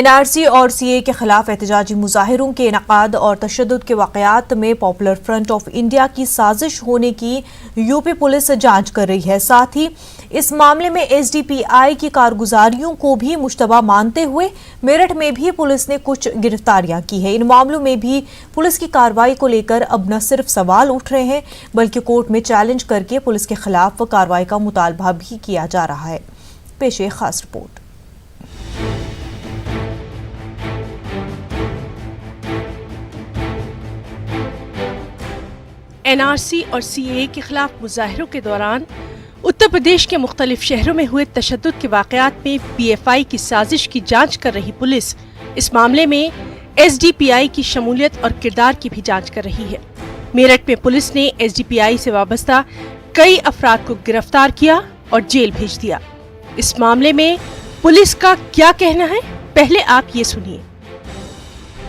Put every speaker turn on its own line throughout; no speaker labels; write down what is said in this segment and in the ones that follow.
NRC और CA के खिलाफ एहतजाजी मुजाहिरों के इनकाद और तशद्दुद के वाक़यात में पॉपुलर फ्रंट ऑफ इंडिया की साजिश होने की यूपी पुलिस जांच कर रही है। साथ ही इस मामले में एसडीपीआई की कारगुजारियों को भी मुश्तबा मानते हुए मेरठ में भी पुलिस ने कुछ गिरफ्तारियां की है। इन मामलों में भी पुलिस की कार्रवाई को लेकर अब न सिर्फ सवाल उठ रहे हैं बल्कि कोर्ट में चैलेंज करके पुलिस के खिलाफ कार्रवाई का मुतालबा भी किया जा रहा है। पेश है खास रिपोर्ट।
एनआरसी और सीएए के खिलाफ मुजाहिरों के दौरान उत्तर प्रदेश के मुख्तलिफ शहरों में हुए तशद्दुद के वाक़यात में पीएफआई की साजिश की जांच कर रही पुलिस इस मामले में एसडीपीआई की शमूलियत और किरदार की भी जांच कर रही है। मेरठ में पुलिस ने एसडीपीआई से वाबस्ता कई अफराद को गिरफ्तार किया और जेल भेज दिया। इस मामले में पुलिस का क्या कहना है, पहले आप ये सुनिए।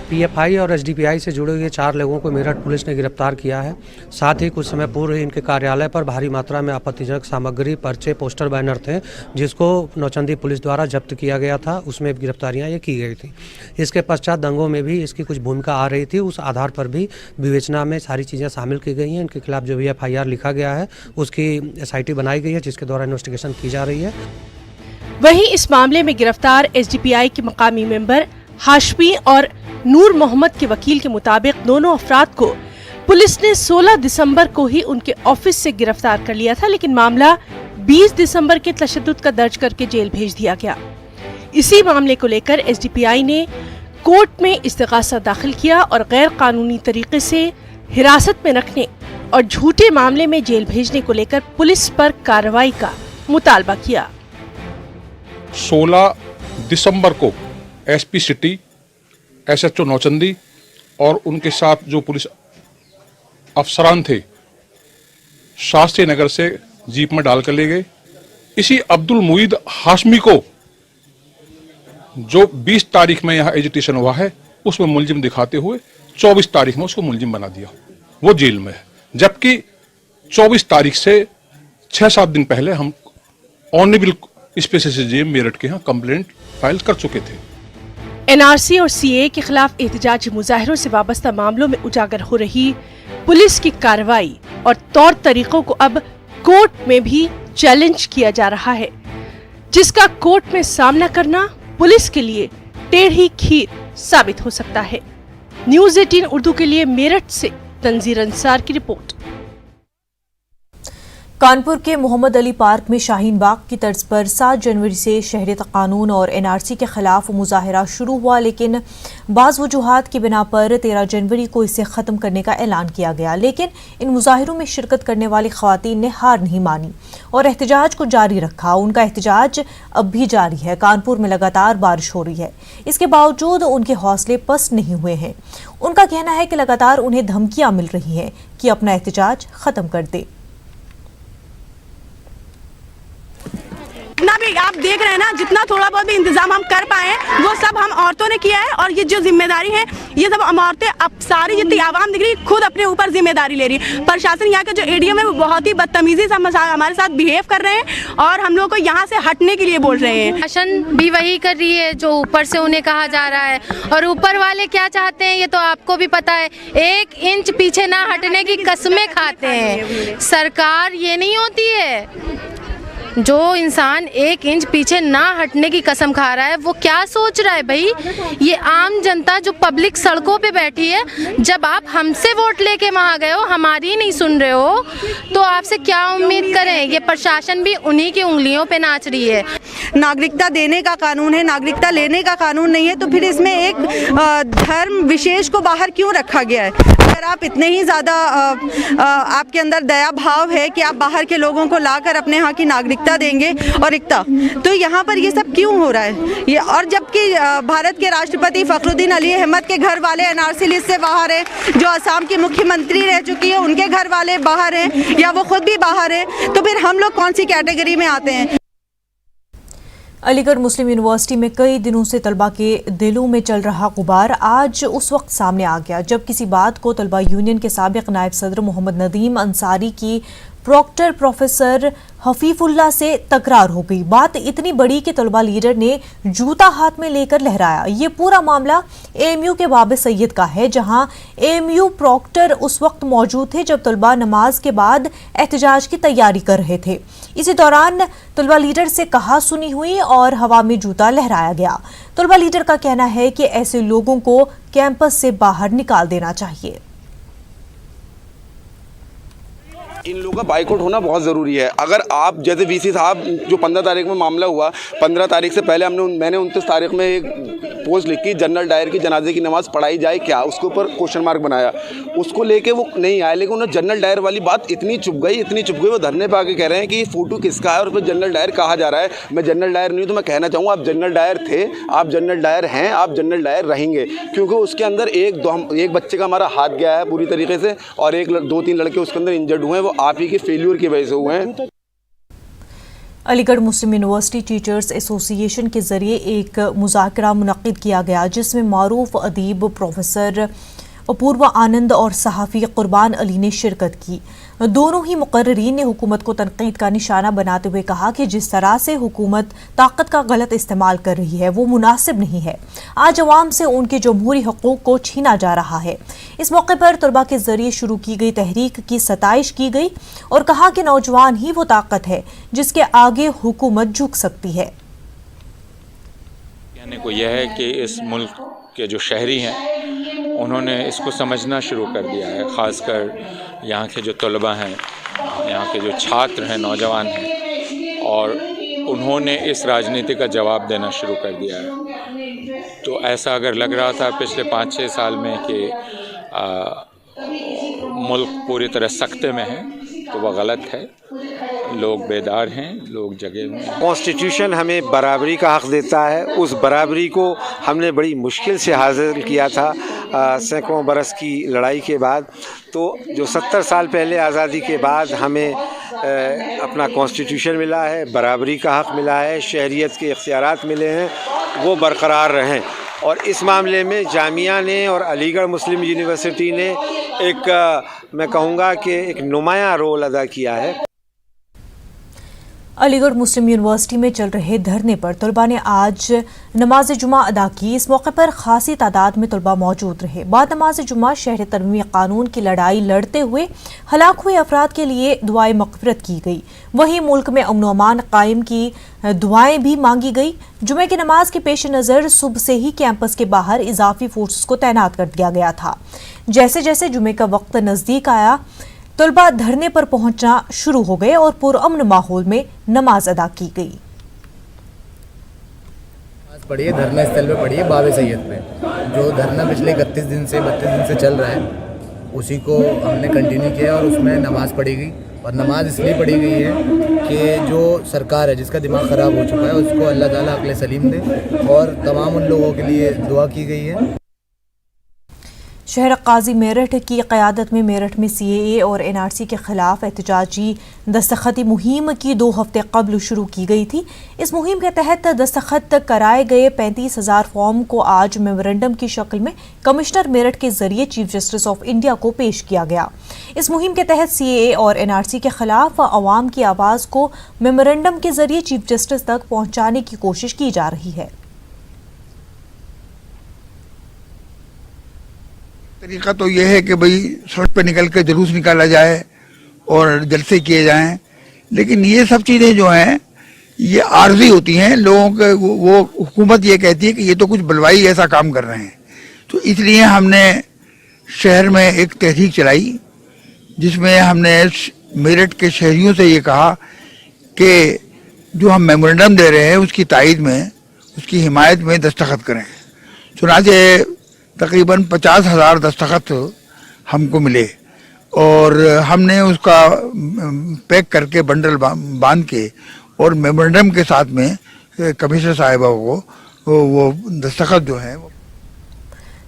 पीएफआई और एसडीपीआई से जुड़े हुए 4 लोगों को मेरठ पुलिस ने गिरफ्तार किया है। साथ ही कुछ समय पूर्व ही इनके कार्यालय पर भारी मात्रा में आपत्तिजनक सामग्री, पर्चे, पोस्टर, बैनर थे जिसको नौचंदी पुलिस द्वारा जब्त किया गया था। उसमें गिरफ्तारियां ये की गई थी। इसके पश्चात दंगों में भी इसकी कुछ भूमिका आ रही थी। उस आधार पर भी विवेचना में सारी चीज़ें शामिल की गई हैं। इनके खिलाफ जो भी FIR लिखा गया है उसकी SIT बनाई गई है जिसके द्वारा इन्वेस्टिगेशन की जा रही है।
वहीं इस मामले में गिरफ्तार एसडीपीआई के मकामी मेंबर हाशमी और नूर मोहम्मद के वकील के मुताबिक दोनों अफराद को पुलिस ने 16 दिसंबर को ही उनके ऑफिस से गिरफ्तार कर लिया था, लेकिन मामला 20 दिसंबर के तशद्दुद का दर्ज करके जेल भेज दिया गया। इसी मामले को लेकर एसडीपीआई ने कोर्ट में इस्तिगासा दाखिल किया और गैर कानूनी तरीके से हिरासत में रखने और झूठे मामले में जेल भेजने को लेकर पुलिस पर कार्रवाई का मुतालबा किया।
16 दिसंबर को एसपी सिटी, SHO नौचंदी और उनके साथ जो पुलिस अफसरान थे शास्त्री नगर से जीप में डालकर ले गए। इसी अब्दुल मुईद हाशमी को जो 20 तारीख में यहाँ एजिटेशन हुआ है उसमें मुलजिम दिखाते हुए 24 तारीख में उसको मुलजिम बना दिया। वो जेल में है, जबकि 24 तारीख से 6-7 दिन पहले हम ऑनरेबल स्पेशल जज मेरठ के यहाँ कंप्लेंट फाइल कर चुके थे।
एनआरसी और सीए के खिलाफ एहतजाजी मुजाहिरों से वाबस्ता मामलों में उजागर हो रही पुलिस की कार्रवाई और तौर तरीकों को अब कोर्ट में भी चैलेंज किया जा रहा है, जिसका कोर्ट में सामना करना पुलिस के लिए टेढ़ी खीर साबित हो सकता है। न्यूज़ 18 उर्दू के लिए मेरठ से तंजीर अंसार की रिपोर्ट।
कानपुर के मोहम्मद अली पार्क में शाहीन बाग की तर्ज पर 7 जनवरी से शहरियत कानून और एनआरसी के खिलाफ मुजाहिरा शुरू हुआ, लेकिन बाज़ वजूहात की बिना पर 13 जनवरी को इसे ख़त्म करने का ऐलान किया गया। लेकिन इन मुजाहिरों में शिरकत करने वाली ख़वातीन ने हार नहीं मानी और एहतजाज को जारी रखा। उनका एहतजाज अब भी जारी है। कानपुर में लगातार बारिश हो रही है, इसके बावजूद उनके हौसले पस्त नहीं हुए हैं। उनका कहना है कि लगातार उन्हें धमकियां मिल रही हैं कि अपना एहतजाज ख़त्म कर दे।
जितना भी आप देख रहे हैं ना, जितना थोड़ा बहुत भी इंतजाम हम कर पाए वो सब हम औरतों ने किया है। और ये जो जिम्मेदारी है ये सब हम औरतें, अब सारी जितनी आवाम दिख रही खुद अपने ऊपर जिम्मेदारी ले रही है। प्रशासन यहाँ के जो एडीएम है वो बहुत ही बदतमीजी से हमारे साथ बिहेव कर रहे हैं और हम लोग को यहाँ से हटने के लिए बोल रहे हैं।
प्रशासन भी वही कर रही है जो ऊपर से उन्हें कहा जा रहा है, और ऊपर वाले क्या चाहते हैं ये तो आपको भी पता है। 1 इंच पीछे ना हटने की कसमें खाते हैं। सरकार ये नहीं होती है। जो इंसान 1 इंच पीछे ना हटने की कसम खा रहा है वो क्या सोच रहा है भाई? ये आम जनता जो पब्लिक सड़कों पे बैठी है, जब आप हमसे वोट लेके वहाँ गए हो, हमारी नहीं सुन रहे हो, तो आपसे क्या उम्मीद करें? ये प्रशासन भी उन्हीं की उंगलियों पे नाच रही है।
नागरिकता देने का कानून है, नागरिकता लेने का कानून नहीं है, तो फिर इसमें एक धर्म विशेष को बाहर क्यों रखा गया है? अगर आप इतने ही ज़्यादा आपके अंदर दया भाव है कि आप बाहर के लोगों को लाकर अपने यहाँ की नागरिकता देंगे और एकता, तो यहाँ पर ये सब क्यों हो रहा है? ये और जबकि भारत के राष्ट्रपति फखरुद्दीन अली अहमद के घर वाले एनआरसी लिस्ट से बाहर हैं, जो असम की मुख्यमंत्री रह चुकी है उनके घर वाले बाहर हैं या वो खुद भी बाहर हैं, तो फिर हम लोग कौन सी कैटेगरी में आते हैं?
अलीगढ़ मुस्लिम यूनिवर्सिटी में कई दिनों से तलबा के दिलों में चल रहा गुबार आज उस वक्त सामने आ गया जब किसी बात को तलबा यूनियन के साबिक नायब सदर मोहम्मद नदीम अंसारी की प्रॉक्टर प्रोफेसर हफीफुल्लाह से तकरार हो गई। बात इतनी बड़ी कि तलबा लीडर ने जूता हाथ में लेकर लहराया। ये पूरा मामला एएमयू के बाब सैयद का है, जहां एएमयू प्रॉक्टर उस वक्त मौजूद थे जब तलबा नमाज के बाद एहतजाज की तैयारी कर रहे थे। इसी दौरान तलबा लीडर से कहा सुनी हुई और हवा में जूता लहराया गया। तलबा लीडर का कहना है कि ऐसे लोगों को कैंपस से बाहर निकाल देना चाहिए।
इन लोगों का बाइकआउट होना बहुत ज़रूरी है। अगर आप जैसे वीसी साहब जो 15 तारीख में मामला हुआ, 15 तारीख से पहले मैंने 29 तारीख में एक पोस्ट लिखी, जनरल डायर की जनाजे की नमाज़ पढ़ाई जाए क्या, उसके ऊपर क्वेश्चन मार्क बनाया। उसको लेके वो नहीं आए, लेकिन उन्हें जनरल डायर वाली बात इतनी चुप गई वो धरने पर आके कह रहे हैं कि फ़ोटो किसका है और फिर जनरल डायर कहा जा रहा है। मैं जनरल डायर नहीं हूँ, तो मैं कहना चाहूँगा आप जनरल डायर थे, आप जनरल डायर हैं, आप जनरल डायर रहेंगे, क्योंकि उसके अंदर एक बच्चे का हमारा हाथ गया है पूरी तरीके से और 2-3 लड़के उसके अंदर इंजर्ड हुए हैं, वो आप ही के फेल्यूर की वजह से हुए हैं।
अलीगढ़ मुस्लिम यूनिवर्सिटी टीचर्स एसोसिएशन के जरिए एक मुज़ाकरा मुनक्किद किया गया जिसमें मारूफ अदीब प्रोफेसर अपूर्वा आनंद और सहाफ़ी कुर्बान अली ने शिरकत की। दोनों ही मुकर्रिरीन ने हुकूमत को तनकीद का निशाना बनाते हुए कहा कि जिस तरह से हुकूमत ताकत का गलत इस्तेमाल कर रही है वो मुनासिब नहीं है। आज अवाम से उनके जमहूरी हकूक़ को छीना जा रहा है। इस मौके पर तलबा के जरिए शुरू की गई तहरीक की सताइश की गई और कहा कि नौजवान ही वो ताकत है जिसके आगे हुकूमत झुक सकती है।
कहने को यह है कि इस मुल्क के जो शहरी हैं उन्होंने इसको समझना शुरू कर दिया है, ख़ासकर यहाँ के जो तलबा हैं, यहाँ के जो छात्र हैं, नौजवान हैं, और उन्होंने इस राजनीति का जवाब देना शुरू कर दिया है। तो ऐसा अगर लग रहा था पिछले 5-6 साल में कि मुल्क पूरी तरह सख्ते में है, तो वह गलत है। लोग बेदार हैं, लोग जगे हुए हैं।
कॉन्स्टिट्यूशन हमें बराबरी का हक़ देता है। उस बराबरी को हमने बड़ी मुश्किल से हासिल किया था सैकड़ों बरस की लड़ाई के बाद। तो जो 70 साल पहले आज़ादी के बाद हमें अपना कॉन्स्टिट्यूशन मिला है, बराबरी का हक़ मिला है, शहरियत के इख्तियारात मिले हैं, वो बरकरार रहें। और इस मामले में जामिया ने और अलीगढ़ मुस्लिम यूनिवर्सिटी ने मैं कहूँगा कि एक नुमायाँ रोल अदा किया है।
अलीगढ़ मुस्लिम यूनिवर्सिटी में चल रहे धरने पर तलबा ने आज नमाज जुमा अदा की। इस मौके पर खासी तादाद में तलबा मौजूद रहे। बाद नमाज जुमा शहर तरमीमी कानून की लड़ाई लड़ते हुए हलाक हुए अफराद के लिए दुआए मग़फ़िरत की गई। वहीं मुल्क में अमन अमान कायम की दुआएं भी मांगी गई। जुमे की नमाज के पेश नज़र सुबह से ही कैंपस के बाहर इजाफी फोर्सेस को तैनात कर दिया गया था। जैसे जैसे जुमे का वक्त नज़दीक आया तलबा धरने पर पहुंचना शुरू हो गए और पुरअमन माहौल में नमाज अदा की गई।
पढ़िए धरना स्थल पे पढ़िए बाबे सैयद पे, जो धरना पिछले 32 दिन से चल रहा है उसी को हमने कंटिन्यू किया और उसमें नमाज़ पढ़ी गई। और नमाज इसलिए पढ़ी गई है कि जो सरकार है जिसका दिमाग ख़राब हो चुका है उसको अल्लाह ताला अक्ल सलीम दे, और तमाम उन लोगों के लिए दुआ की गई है।
शहर काजी मेरठ की क़यादत में मेरठ में CAA और NRC के खिलाफ एहतजाजी दस्तखती मुहिम की 2 हफ्ते कबल शुरू की गई थी। इस मुहिम के तहत दस्तखत कराए गए 35,000 फॉर्म को आज मेमोरेंडम की शक्ल में कमिश्नर मेरठ के जरिए चीफ जस्टिस ऑफ इंडिया को पेश किया गया। इस मुहिम के तहत CAA और NRC के खिलाफ अवाम की आवाज़ को मेमोरेंडम के जरिए चीफ जस्टिस तक पहुँचाने की कोशिश की जा रही है।
तरीका तो ये है कि भाई सड़क पे निकल के जुलूस निकाला जाए और जलसे किए जाएं, लेकिन ये सब चीज़ें जो हैं ये आर्जी होती हैं। लोगों के वो हुकूमत ये कहती है कि ये तो कुछ बलवाई ऐसा काम कर रहे हैं। तो इसलिए हमने शहर में एक तहरीक चलाई जिसमें हमने मेरठ के शहरियों से ये कहा कि जो हम मेमोरेंडम दे रहे हैं उसकी तायद में, उसकी हिमायत में दस्तखत करें। चुनांचे तकरीबन 50,000 दस्तखत हमको मिले और हमने उसका पैक करके बंडल बांध के और मेमोरेंडम के साथ में कमिश्नर साहिबा को वो दस्तखत जो है।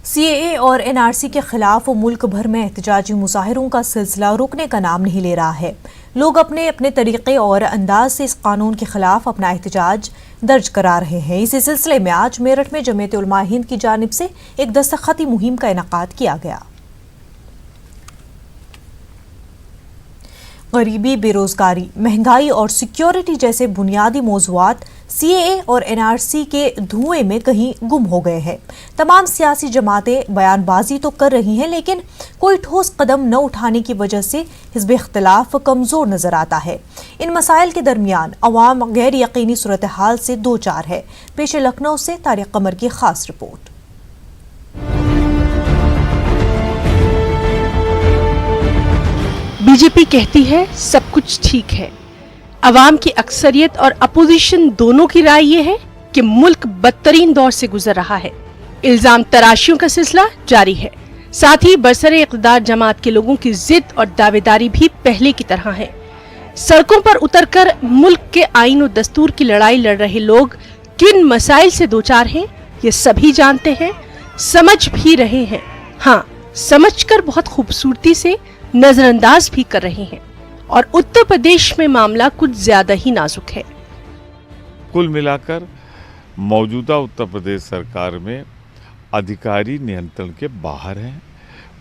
CAA और NRC के खिलाफ मुल्क भर में एहतजाजी मुजाहिरों का सिलसिला रुकने का नाम नहीं ले रहा है। लोग अपने अपने तरीके और अंदाज से इस कानून के खिलाफ अपना एहतजाज दर्ज करा रहे हैं। इसी सिलसिले में आज मेरठ में जमीयत उलमा हिंद की जानिब से एक दस्तखती मुहिम का इनेकाद किया गया। गरीबी, बेरोजगारी, महंगाई और सिक्योरिटी जैसे बुनियादी मौज़ूआत सीएए और एनआरसी के धुएं में कहीं गुम हो गए हैं। तमाम सियासी जमातें बयानबाजी तो कर रही हैं, लेकिन कोई ठोस कदम न उठाने की वजह से हिज़्ब इख्तिलाफ कमज़ोर नजर आता है। इन मसाइल के दरमियान अवाम गैर यकीनी सूरत हाल से दो चार है। पेश लखनऊ से तारिक कमर की खास रिपोर्ट।
बीजेपी कहती है सब कुछ ठीक है। अवाम की अक्सरियत और अपोजिशन दोनों की राय ये है कि मुल्क बदतरीन दौर से गुजर रहा है। इल्जाम तराशियों का सिलसिला जारी है। साथ ही बरसरे इक़्तिदार जमात के लोगों की जिद और दावेदारी भी पहले की तरह है। सड़कों पर उतरकर मुल्क के आईन और दस्तूर की लड़ाई लड़ रहे लोग किन मसाइल से दो चार हैं, ये सभी जानते हैं, समझ भी रहे हैं। हाँ, समझकर बहुत खूबसूरती से नजरअंदाज भी कर रहे हैं। और उत्तर प्रदेश में मामला कुछ ज्यादा ही नाजुक है।
कुल मिलाकर मौजूदा उत्तर प्रदेश सरकार में अधिकारी नियंत्रण के बाहर हैं।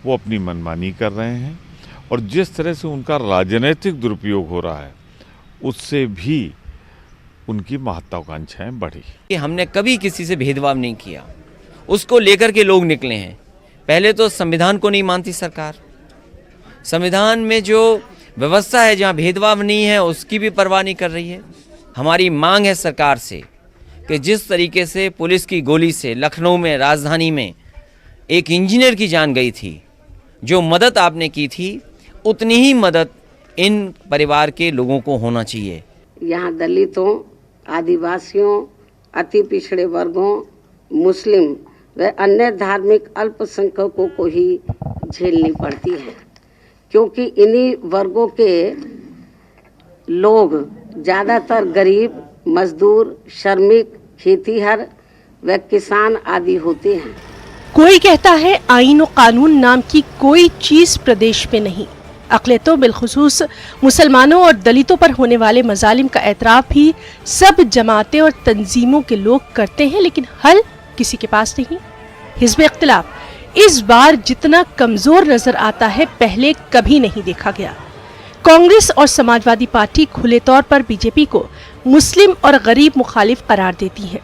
वो अपनी मनमानी कर रहे हैं और जिस तरह से उनका राजनीतिक दुरुपयोग हो रहा है उससे भी उनकी महत्वाकांक्षाएं बढ़ी।
कि हमने कभी किसी से भेदभाव नहीं किया, उसको लेकर के लोग निकले हैं। पहले तो संविधान को नहीं मानती सरकार, संविधान में जो व्यवस्था है जहाँ भेदभाव नहीं है उसकी भी परवाह नहीं कर रही है। हमारी मांग है सरकार से कि जिस तरीके से पुलिस की गोली से लखनऊ में, राजधानी में एक इंजीनियर की जान गई थी, जो मदद आपने की थी उतनी ही मदद इन परिवार के लोगों को होना चाहिए।
यहाँ दलितों, आदिवासियों, अति पिछड़े वर्गों, मुस्लिम व अन्य धार्मिक अल्पसंख्यकों को ही झेलनी पड़ती है, क्योंकि इन्हीं वर्गों के लोग ज़्यादातर गरीब, मजदूर, श्रमिक, खेतीहर व किसान आदि होते हैं।
कोई कहता है आईन और कानून नाम की कोई चीज प्रदेश में नहीं। अक़लियतों, बिलखुसूस मुसलमानों और दलितों पर होने वाले मजालिम का एतराफ़ भी सब जमातें और तंजीमों के लोग करते हैं, लेकिन हल किसी के पास नहीं। हिज़्ब इख्तिलाफ इस बार जितना कमजोर नजर आता है पहले कभी नहीं देखा गया। कांग्रेस और समाजवादी पार्टी खुले तौर पर बीजेपी को मुस्लिम और गरीब मुखालिफ करार देती हैं,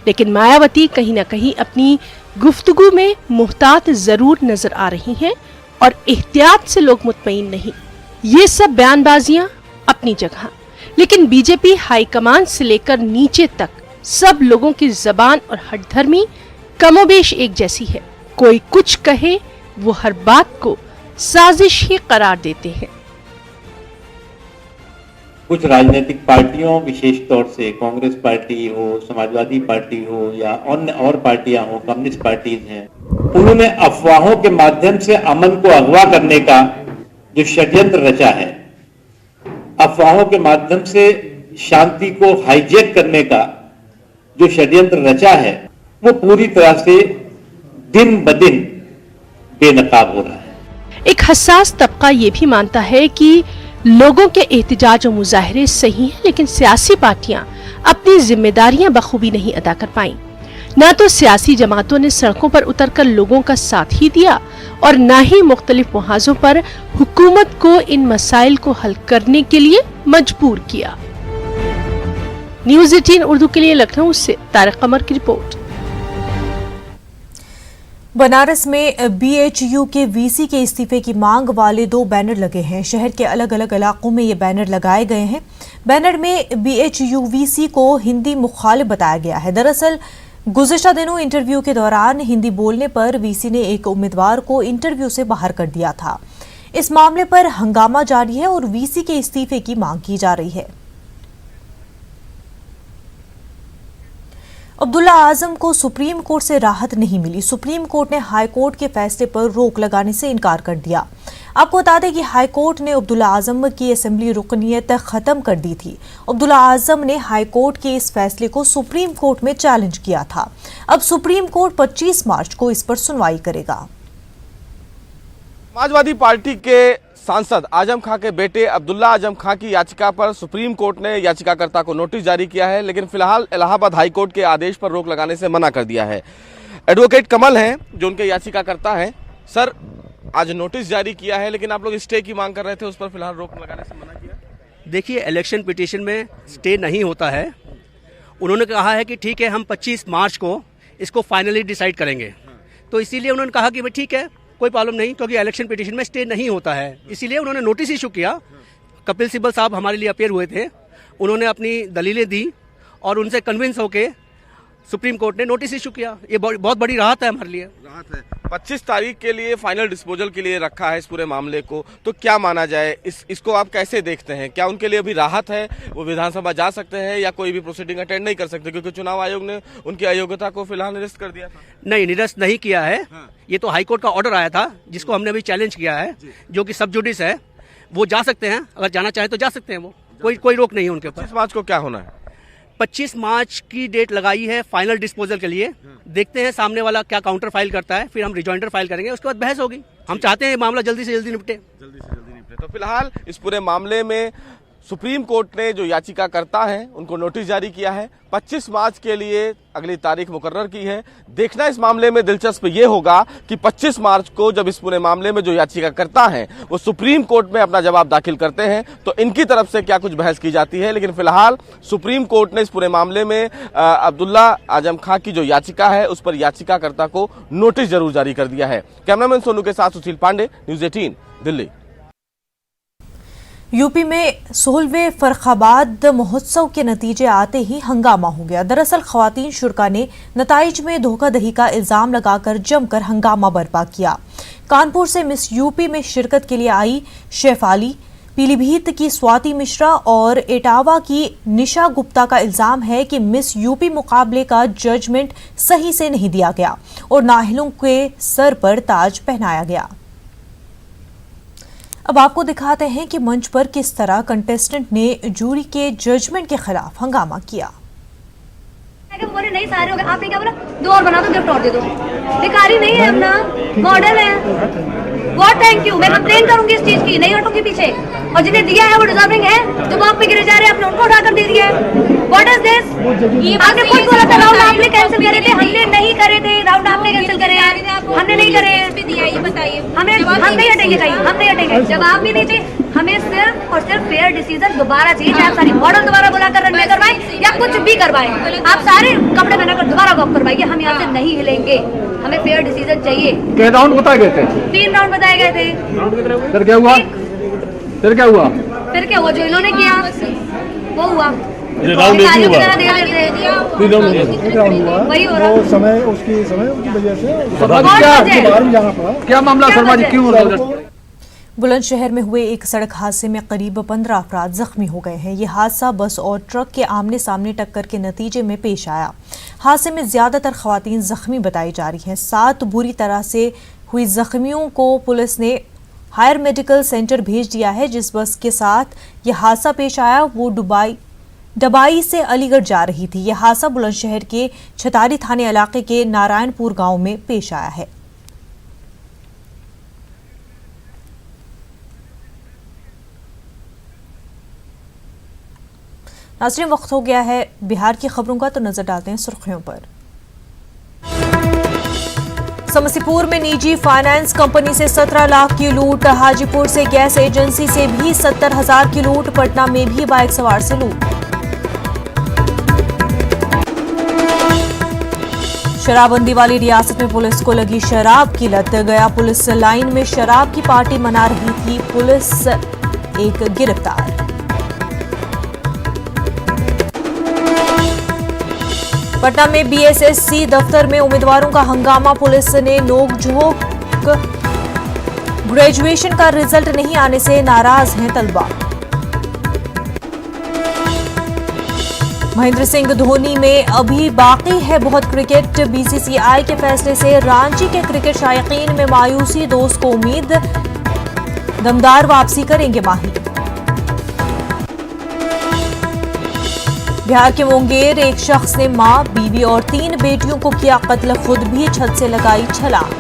लेकिन मायावती कहीं न कहीं अपनी गुफ्तगू में मुहतात जरूर नजर आ रही हैं और एहतियात से लोग मुतमईन नहीं। ये सब बयानबाजियां अपनी जगह, लेकिन बीजेपी हाईकमान से लेकर नीचे तक सब लोगों की जबान और हठधर्मी कमोबेश एक जैसी है। कोई कुछ कहे वो हर बात को साजिश ही करार देते हैं।
कुछ राजनीतिक पार्टियों, विशेष तौर से कांग्रेस पार्टी हो, समाजवादी पार्टी हो या अन्य और पार्टियां हो, कम्युनिस्ट पार्टीज हैं, उन्होंने अफवाहों के माध्यम से अमन को अगवा करने का जो षड्यंत्र रचा है, अफवाहों के माध्यम से शांति को हाईजैक करने का जो षड्यंत्र रचा है, वो पूरी तरह से दिन ब दिन बेनकाब हो रहा है।
एक हसास तबका ये भी मानता है कि लोगों के एहतिजाज और मुजाहरे सही हैं, लेकिन सियासी पार्टियां अपनी जिम्मेदारियां बखूबी नहीं अदा कर पाईं। न तो सियासी जमातों ने सड़कों पर उतरकर लोगों का साथ ही दिया और न ही मुख्तलिफ मुहाजों पर हुकूमत को इन मसाइल को हल करने के लिए मजबूर किया। न्यूज़ 18 उर्दू के लिए लखनऊ से तारिक कमर की रिपोर्ट।
बनारस में बीएचयू के वीसी के इस्तीफे की मांग वाले 2 बैनर लगे हैं। शहर के अलग अलग इलाकों में ये बैनर लगाए गए हैं। बैनर में बीएचयू वीसी को हिंदी मुखालिफ बताया गया है। दरअसल गुज़िश्ता दिनों इंटरव्यू के दौरान हिंदी बोलने पर वीसी ने एक उम्मीदवार को इंटरव्यू से बाहर कर दिया था। इस मामले पर हंगामा जारी है और वीसी के इस्तीफे की मांग की जा रही है। अब्दुल्ला आजम को सुप्रीम कोर्ट से राहत नहीं मिली। सुप्रीम कोर्ट ने हाई कोर्ट के फैसले पर रोक लगाने से इनकार कर दिया। आपको बता दें कि हाई कोर्ट ने अब्दुल्ला आजम की असेंबली रुकनीयत खत्म कर दी थी। अब्दुल्ला आजम ने हाई कोर्ट के इस फैसले को सुप्रीम कोर्ट में चैलेंज किया था। अब सुप्रीम कोर्ट 25 मार्च को इस पर सुनवाई करेगा।
समाजवादी पार्टी के सांसद आजम खां के बेटे अब्दुल्ला आजम खां की याचिका पर सुप्रीम कोर्ट ने याचिकाकर्ता को नोटिस जारी किया है, लेकिन फिलहाल इलाहाबाद हाई कोर्ट के आदेश पर रोक लगाने से मना कर दिया है। एडवोकेट कमल हैं जो उनके याचिकाकर्ता हैं। सर, आज नोटिस जारी किया है, लेकिन आप लोग स्टे की मांग कर रहे थे, उस पर फिलहाल रोक लगाने से मना किया।
देखिए, इलेक्शन पिटीशन में स्टे नहीं होता है। उन्होंने कहा है कि ठीक है, हम 25 मार्च को इसको फाइनली डिसाइड करेंगे, तो इसीलिए उन्होंने कहा कि भाई ठीक है, कोई प्रॉब्लम नहीं, क्योंकि इलेक्शन पिटीशन में स्टे नहीं होता है। इसीलिए उन्होंने नोटिस इशू किया। कपिल सिब्बल साहब हमारे लिए अपीयर हुए थे, उन्होंने अपनी दलीलें दी और उनसे कन्विंस होके सुप्रीम कोर्ट ने नोटिस इशू किया। ये बहुत बड़ी राहत है हमारे लिए।
राहत है। 25 तारीख के लिए फाइनल डिस्पोजल के लिए रखा है इस पूरे मामले को, तो क्या माना जाए, इसको आप कैसे देखते हैं? क्या उनके लिए अभी राहत है, वो विधानसभा जा सकते हैं या कोई भी प्रोसीडिंग अटेंड नहीं कर सकते, क्योंकि चुनाव आयोग ने उनकी अयोग्यता को फिलहाल निरस्त कर दिया था?
नहीं, निरस्त नहीं किया है। ये तो हाईकोर्ट का ऑर्डर आया था, जिसको हमने अभी चैलेंज किया है, जो कि सब जुडिस है। वो जा सकते हैं, अगर जाना चाहे तो जा सकते हैं। वो कोई रोक नहीं है उनके ऊपर।
25 मार्च को क्या होना है?
25 मार्च की डेट लगाई है फाइनल डिस्पोजल के लिए। देखते हैं सामने वाला क्या काउंटर फाइल करता है, फिर हम रिजॉइंडर फाइल करेंगे, उसके बाद बहस होगी। हम चाहते हैं मामला जल्दी से जल्दी निपटे।
तो फिलहाल इस पूरे मामले में सुप्रीम कोर्ट ने जो याचिकाकर्ता हैं उनको नोटिस जारी किया है। 25 मार्च के लिए अगली तारीख मुकर्रर की है। देखना इस मामले में दिलचस्प ये होगा कि 25 मार्च को जब इस पूरे मामले में जो याचिकाकर्ता हैं वो सुप्रीम कोर्ट में अपना जवाब दाखिल करते हैं तो इनकी तरफ से क्या कुछ बहस की जाती है। लेकिन फिलहाल सुप्रीम कोर्ट ने इस पूरे मामले में अब्दुल्ला आजम खां की जो याचिका है उस पर याचिकाकर्ता को नोटिस जरूर जारी कर दिया है। कैमरामैन सोनू के साथ सुशील पांडे, न्यूज़ 18 दिल्ली।
यूपी में 16वें फरखाबाद महोत्सव के नतीजे आते ही हंगामा हो गया। दरअसल खवातीन शुरा ने नताइज में धोखाधड़ी का इल्जाम लगाकर जमकर हंगामा बर्पा किया। कानपुर से मिस यूपी में शिरकत के लिए आई शेफाली, पीलीभीत की स्वाति मिश्रा और इटावा की निशा गुप्ता का इल्जाम है कि मिस यूपी मुकाबले का जजमेंट सही से नहीं दिया गया और नाहिलों के सर पर ताज पहनाया गया। अब आपको दिखाते हैं कि मंच पर किस तरह कंटेस्टेंट ने जूरी के जजमेंट के खिलाफ हंगामा किया।
बोले नहीं सारे हो गए, आपने क्या बोला, 2 और बना दो, गिफ्ट और दे दो। भिखारी नहीं है अपना, मॉडल है। बहुत थैंक यू, मैं कंप्लेन करूंगी इस चीज की, नहीं हटूंगी पीछे। और जिन्हें दिया है वो डिजर्विंग है, जो बाप पे गिरे जा रहे हैं आपने उनको उठाकर दे दिया है। What is this? आपने खुद बोला था राउंड आपने कैंसिल करे थे, हमने नहीं करे थे। राउंड आपने कैंसिल करे हैं, हमने नहीं करे हैं। बताइए हम नहीं हटेंगे कहीं, हम नहीं हटेंगे। जवाब भी नहीं चाहिए हमें, सिर्फ और सिर्फ फेयर डिसीजन दोबारा चाहिए। चाहे आप सारी मॉडल दोबारा बुलाकर रन में करवाएं या कुछ भी करवाएं, आप सारे कपड़े पहनाकर दोबारा वॉक करवाइए, हम यहाँ से नहीं हिलेंगे। हमें फेयर डिसीजन चाहिए।
कितने राउंड बताए गए थे?
3 राउंड बताए गए थे।
फिर क्या हुआ? फिर क्या हुआ?
फिर क्या हुआ? जो इन्होंने किया वो हुआ।
राउंड नहीं हुआ।
वही हो रहा
वो समय उसकी वजह से क्या मामला शर्मा जी क्यों?
बुलंदशहर में हुए एक सड़क हादसे में करीब 15 अफराद जख्मी हो गए हैं। यह हादसा बस और ट्रक के आमने सामने टक्कर के नतीजे में पेश आया। हादसे में ज्यादातर खवातीन जख्मी बताई जा रही हैं। 7 बुरी तरह से हुई जख्मियों को पुलिस ने हायर मेडिकल सेंटर भेज दिया है। जिस बस के साथ यह हादसा पेश आया वो डबाई से अलीगढ़ जा रही थी। यह हादसा बुलंदशहर के छतारी थाने इलाके के नारायणपुर गांव में पेश आया है। नाज़रीन, वक्त हो गया है बिहार की खबरों का, तो नजर डालते हैं सुर्खियों पर। समस्तीपुर में निजी फाइनेंस कंपनी से 17 लाख की लूट। हाजीपुर से गैस एजेंसी से भी 70,000 की लूट। पटना में भी बाइक सवार से लूट। शराबबंदी वाली रियासत में पुलिस को लगी शराब की लत। गया पुलिस लाइन में शराब की पार्टी मना रही थी पुलिस, एक गिरफ्तार। पटना में बीएसएससी दफ्तर में उम्मीदवारों का हंगामा। पुलिस ने नोक-झोंक। ग्रेजुएशन का रिजल्ट नहीं आने से नाराज हैं तलबा। महेंद्र सिंह धोनी में अभी बाकी है बहुत क्रिकेट। बीसीसीआई के फैसले से रांची के क्रिकेट शायकीन में मायूसी। दोस्त को उम्मीद दमदार वापसी करेंगे माही। बिहार के मुंगेर एक शख्स ने मां, बीवी और 3 बेटियों को किया कत्ल। खुद भी छत से लगाई छलांग।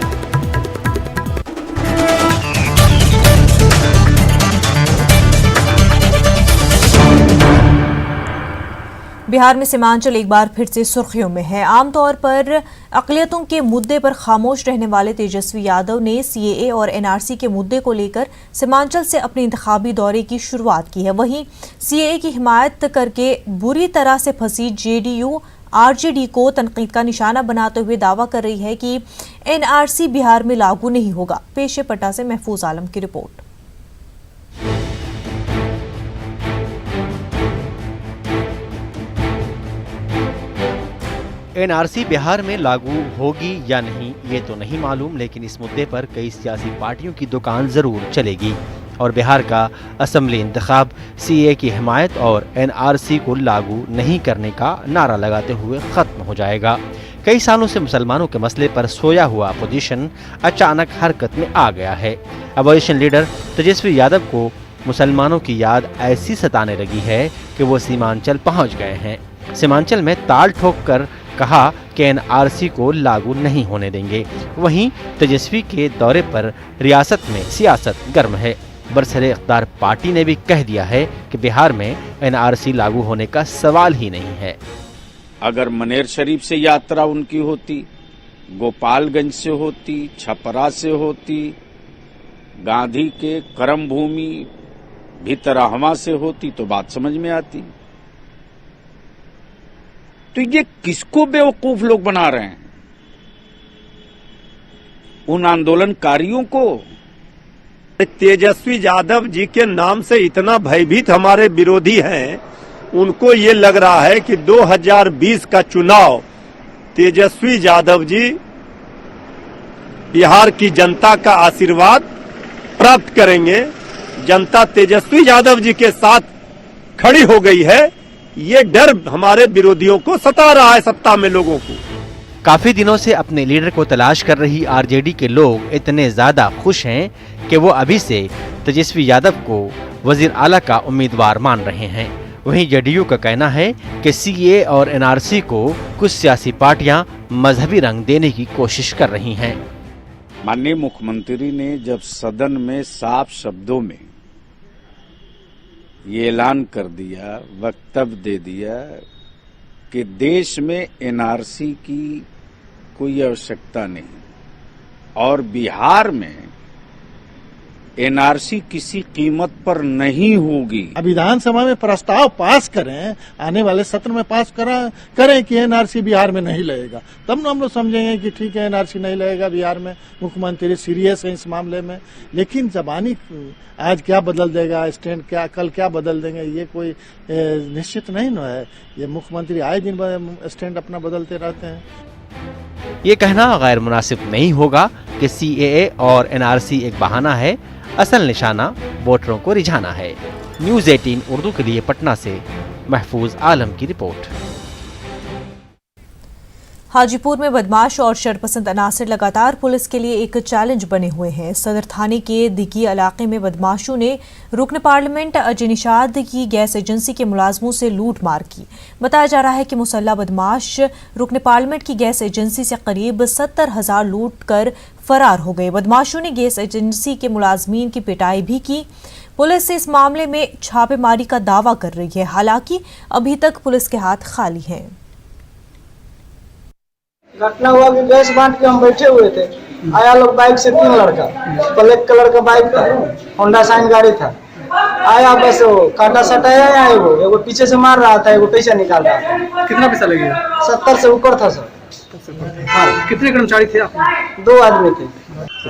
बिहार में सीमांचल एक बार फिर से सुर्खियों में है। आमतौर पर अक़लियतों के मुद्दे पर खामोश रहने वाले तेजस्वी यादव ने सीएए और एनआरसी के मुद्दे को लेकर सीमांचल से अपने इंतखाबी दौरे की शुरुआत की है। वहीं सीएए की हिमायत करके बुरी तरह से फंसी जेडीयू आरजेडी को तनकीद का निशाना बनाते हुए दावा कर रही है कि एनआरसी बिहार में लागू नहीं होगा। पेश है पटना से महफूज आलम की रिपोर्ट।
एनआरसी बिहार में लागू होगी या नहीं ये तो नहीं मालूम, लेकिन इस मुद्दे पर कई सियासी पार्टियों की दुकान जरूर चलेगी और बिहार का असेंबली इंतखाब सीए की हिमायत और एनआरसी को लागू नहीं करने का नारा लगाते हुए खत्म हो जाएगा। कई सालों से मुसलमानों के मसले पर सोया हुआ अपोजिशन अचानक हरकत में आ गया है। अपोजिशन लीडर तेजस्वी यादव को मुसलमानों की याद ऐसी सताने लगी है कि वो सीमांचल पहुंच गए हैं। सीमांचल में ताल ठोक कर कहा कि एनआरसी को लागू नहीं होने देंगे। वहीं तेजस्वी के दौरे पर रियासत में सियासत गर्म है। बरसरे इख्तियार पार्टी ने भी कह दिया है कि बिहार में एनआरसी लागू होने का सवाल ही नहीं है।
अगर मनेर शरीफ से यात्रा उनकी होती, गोपालगंज से होती, छपरा से होती, गांधी के कर्म भूमि भितरहवा से होती तो बात समझ में आती। तो ये किसको बेवकूफ लोग बना रहे हैं? उन आंदोलनकारियों को।
तेजस्वी यादव जी के नाम से इतना भयभीत हमारे विरोधी हैं, उनको ये लग रहा है कि 2020 का चुनाव तेजस्वी यादव जी बिहार की जनता का आशीर्वाद प्राप्त करेंगे। जनता तेजस्वी यादव जी के साथ खड़ी हो गई है। ये डर हमारे विरोधियों को सता रहा है, सत्ता में लोगों को।
काफी दिनों से अपने लीडर को तलाश कर रही आरजेडी के लोग इतने ज्यादा खुश हैं कि वो अभी से तेजस्वी यादव को वजीर आला का उम्मीदवार मान रहे हैं। वहीं जेडीयू का कहना है कि सीए और एनआरसी को कुछ सियासी पार्टियां मजहबी रंग देने की कोशिश कर रही हैं।
माननीय मुख्यमंत्री ने जब सदन में साफ शब्दों में ये ऐलान कर दिया, वक्तव्य दे दिया कि देश में एनआरसी की कोई आवश्यकता नहीं और बिहार में एनआरसी किसी कीमत पर नहीं होगी।
विधानसभा में प्रस्ताव पास करें, आने वाले सत्र में पास करें कि एनआरसी बिहार में नहीं लगेगा, तब ना हम लोग समझेंगे कि ठीक है एनआरसी नहीं लगेगा बिहार में, मुख्यमंत्री सीरियस है इस मामले में। लेकिन जबानी आज क्या बदल देगा स्टैंड, क्या कल क्या बदल देंगे, ये कोई निश्चित नहीं न है। ये मुख्यमंत्री आए दिन स्टैंड अपना बदलते रहते हैं।
ये कहना गैर मुनासिब नहीं होगा कि सीएए और एनआरसी एक बहाना है, असल निशाना वोटरों को रिझाना है। न्यूज़ 18 उर्दू के लिए पटना से महफूज आलम की रिपोर्ट।
हाजीपुर में बदमाश और शरपसंद अनासर लगातार पुलिस के लिए एक चैलेंज बने हुए हैं। सदर थाने के दिगी इलाके में बदमाशों ने रुकन पार्लियामेंट अजय निशाद की गैस एजेंसी के मुलाजमों से लूट मार की। बताया जा रहा है कि मुसल्ला बदमाश रुकन पार्लियामेंट की गैस एजेंसी से करीब 70,000 लूट कर फरार हो गए। बदमाशों ने गैस एजेंसी के मुलाजमीन की पिटाई भी की। पुलिस इस मामले में छापेमारी का दावा कर रही है, हालांकि अभी तक पुलिस के हाथ खाली हैं।
घटना हुआ कि गैस बांट के हम बैठे हुए थे, आया लोग बाइक से 3 लड़का, ब्लैक कलर का बाइक था, होंडा शाइन गाड़ी था, आया बस वो काटा सटाया या एगो पीछे से मार रहा था, एगो पैसा निकाल रहा था।
कितना पैसा लगेगा?
70 से ऊपर था सर।
हाँ, कितने कर्मचारी थे आप?
2 आदमी थे।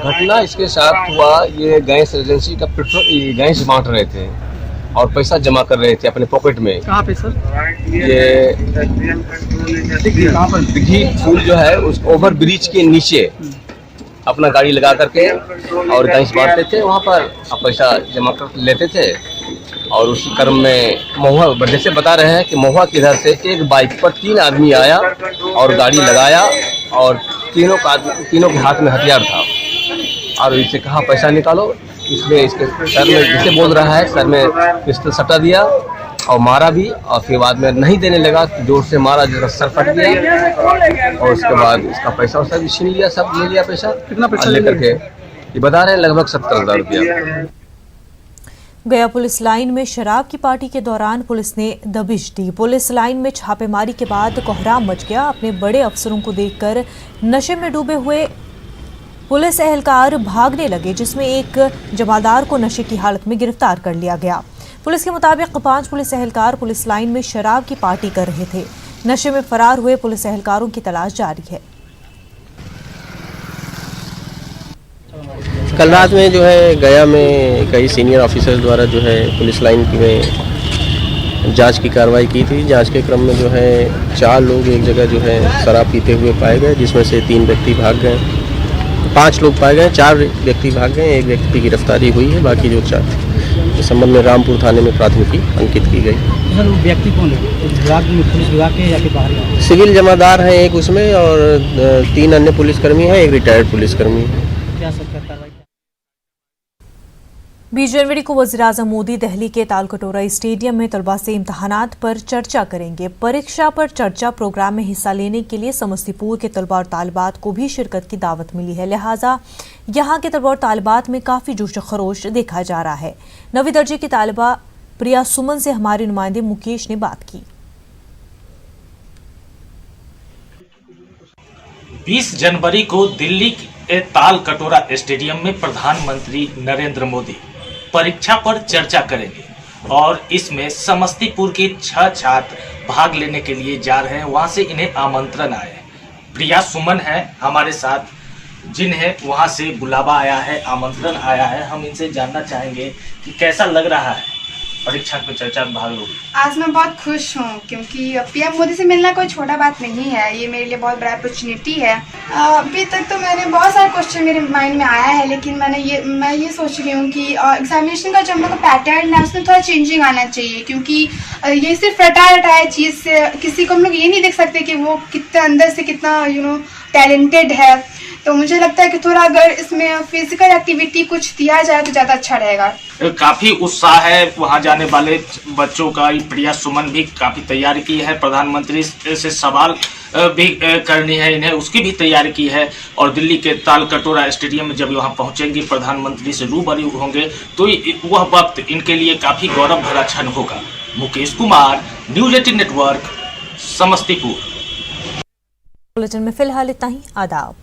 घटना इसके साथ हुआ, ये गैस एजेंसी का पेट्रोल गैस बांट रहे थे और पैसा जमा कर रहे थे अपने पॉकेट में।
कहाँ पे सर?
ये दिघी पुल जो है उस ओवर ब्रिज के नीचे अपना गाड़ी लगा करके और गैस बांटते थे, वहाँ पर पैसा जमा कर लेते थे। और उसी क्रम में महुआ, जैसे बता रहे हैं कि महुआ के इधर से एक बाइक पर 3 आदमी आया और गाड़ी लगाया और तीनों के हाथ में हथियार था और इनसे कहा पैसा निकालो। इसमें इसके सर में जिसे बोल रहा है, सर में पिस्टल सटा दिया और मारा भी, और फिर बाद में नहीं देने लगा, जोर से मारा, जिसका सर फट गया और उसके बाद इसका पैसा वैसा भी छीन लिया, सब ले लिया पैसा।
कितना पैसा
लेकर के ये बता रहे हैं लगभग 70,000 रुपया।
गया पुलिस लाइन में शराब की पार्टी के दौरान पुलिस ने दबिश दी। पुलिस लाइन में छापेमारी के बाद कोहराम मच गया। अपने बड़े अफसरों को देखकर नशे में डूबे हुए पुलिस एहलकार भागने लगे, जिसमें एक जमादार को नशे की हालत में गिरफ्तार कर लिया गया। पुलिस के मुताबिक 5 पुलिस एहलकार पुलिस लाइन में शराब की पार्टी कर रहे थे। नशे में फरार हुए पुलिस एहलकारों की तलाश जारी है।
कल रात में जो है गया में कई सीनियर ऑफिसर्स द्वारा जो है पुलिस लाइन में जांच की कार्रवाई की थी। जांच के क्रम में जो है 4 लोग एक जगह जो है शराब पीते हुए पाए गए, जिसमें से 3 व्यक्ति भाग गए। 5 लोग पाए गए, 4 व्यक्ति भाग गए, 1 व्यक्ति की गिरफ्तारी हुई है। बाकी जो 4 इस संबंध में रामपुर थाने में प्राथमिकी अंकित की गई।
सर वो व्यक्ति कौन है? पुलिस विभाग के या फिर बाहरी?
सिविल जमादार हैं एक उसमें, और 3 अन्य पुलिसकर्मी हैं, 1 रिटायर्ड पुलिसकर्मी है।
क्या सरकार कार्रवाई?
20 जनवरी को वज़ीर-ए-आज़म मोदी दिल्ली के तालकटोरा स्टेडियम में तलबा से इम्तहानात पर चर्चा करेंगे। परीक्षा पर चर्चा प्रोग्राम में हिस्सा लेने के लिए समस्तीपुर के तलबा और तालिबात को भी शिरकत की दावत मिली है, लिहाजा यहाँ के तलबा और तालिबात में काफ़ी जोश खरोश देखा जा रहा है। 9वीं दर्जे की तालिबा प्रिया सुमन से हमारे नुमाइंदे मुकेश ने बात की।
20 जनवरी को दिल्ली के तालकटोरा स्टेडियम में प्रधानमंत्री नरेंद्र मोदी परीक्षा पर चर्चा करेंगे और इसमें समस्तीपुर के 6 छात्र भाग लेने के लिए जा रहे हैं। वहां से इन्हें आमंत्रण आया है। प्रिया सुमन है हमारे साथ, जिन्हें वहां से बुलावा आया है, आमंत्रण आया है। हम इनसे जानना चाहेंगे कि कैसा लग रहा है परीक्षा पर चर्चा में भाग लोगे।
आज मैं बहुत खुश हूँ क्योंकि पीएम मोदी से मिलना कोई छोटा बात नहीं है। ये मेरे लिए बहुत बड़ा अपॉर्चुनिटी है। अभी तक तो मैंने बहुत सारे क्वेश्चन मेरे माइंड में आया है, लेकिन मैं ये सोच रही हूँ कि एग्जामिनेशन का जो हम लोग का पैटर्न है उसमें थोड़ा चेंजिंग आना चाहिए, क्योंकि ये सिर्फ रटाया चीज़ से किसी को हम लोग ये नहीं देख सकते कि वो कितना अंदर से कितना टैलेंटेड है। तो मुझे लगता है कि थोड़ा अगर इसमें फिजिकल एक्टिविटी कुछ दिया जाए तो ज़्यादा अच्छा रहेगा।
काफी उत्साह है वहां जाने वाले बच्चों का। प्रिया सुमन भी काफी तैयारी की है, प्रधानमंत्री से सवाल भी करनी है इन्हें, उसकी भी तैयारी की है। और दिल्ली के तालकटोरा स्टेडियम में जब वहां पहुंचेंगे, प्रधानमंत्री से रूबरू होंगे, तो वह वक्त इनके लिए काफी गौरव भरा क्षण होगा। Mukesh Kumar, news 18 network, Samastipur.
Bulletin में फिलहाल इतना ही। आदाब।